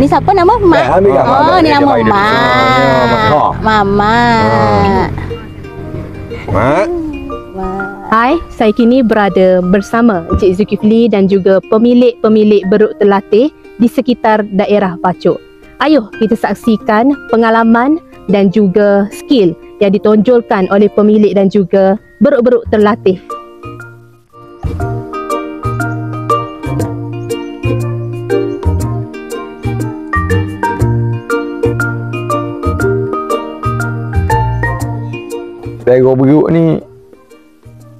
Ni siapa nama? Mak. Oh, ni nama Mak. Mama. Mak. Hai, saya kini berada bersama Encik Zulkifli dan juga pemilik-pemilik beruk terlatih di sekitar daerah Pacuk. Ayuh kita saksikan pengalaman dan juga skill yang ditonjolkan oleh pemilik dan juga beruk-beruk terlatih. Pelihara beruk ni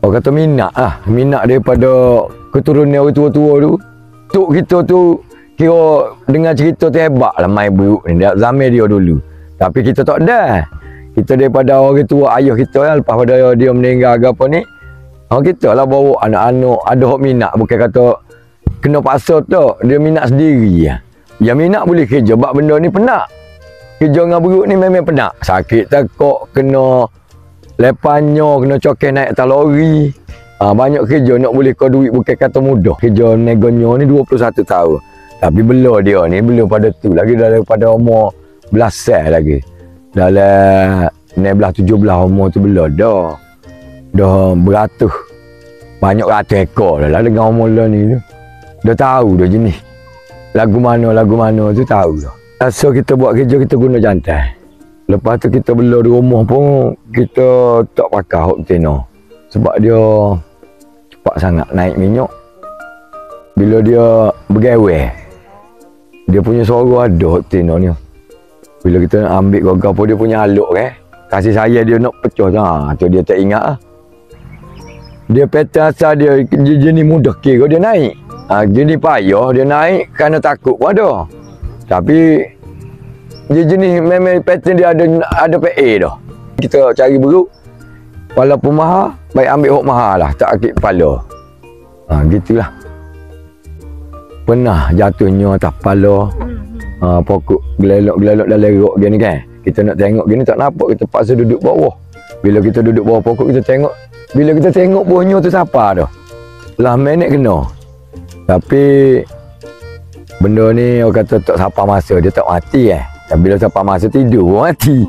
orang kata minat lah. Minat daripada keturunan orang tua-tua tu. Tok kita tu kira dengan cerita tu hebat lah main beruk ni. Zaman dia dulu. Tapi kita tak ada. Kita daripada orang tua ayah kita lah. Lepas pada dia meninggal ke apa ni. Kita lah bawa anak-anak. Ada orang minat. Bukan kata kena paksa tu. Dia minat sendiri lah. Yang minat boleh kerja. Sebab benda ni penat. Kerja dengan beruk ni memang penat. Sakit tekok. Kena lepannya, kena cokeh naik atas lori. Banyak kerja nak boleh kau duit bukan kata mudah. Kerja negonya ni 21 tahun. Tapi belum dia ni, belum pada tu. Lagi daripada umur belasan lagi. Dalam 16-17 umur tu belum dah. Dah beratus. Banyak ratus ekor dah lah dengan umur lah ni tu. Dah tahu dah jenis. Lagu mana tu tahu dah. So kita buat kerja, kita guna jantai. Lepas tu kita bela di rumah pun kita tak pakai hok tino. Sebab dia cepat sangat naik minyak. Bila dia bergawe, dia punya suara ada hok tino ni. Bila kita nak ambil gagah pun dia punya aluk kasih saya dia nak pecah tu dia tak ingat lah. Dia peta asal dia jenis mudah kira dia naik. Jenis payah dia naik kerana takut pun ada. Tapi dia jenis memang pattern dia ada PA dah. Kita cari beruk walaupun mahal, baik ambil hok mahal lah, tak akik kepala. Gitulah. Pernah jatuhnya atas kepala. Pokok gelelok dalam rok dia ni kan. Kita nak tengok gini tak nampak, kita paksa duduk bawah. Bila kita duduk bawah pokok kita tengok. Bila kita tengok buahnya tu siapa dah. Lah minit kena. Tapi benda ni orang kata tak siapa masa dia tak mati. Dan bila sampai masa tidur, mati.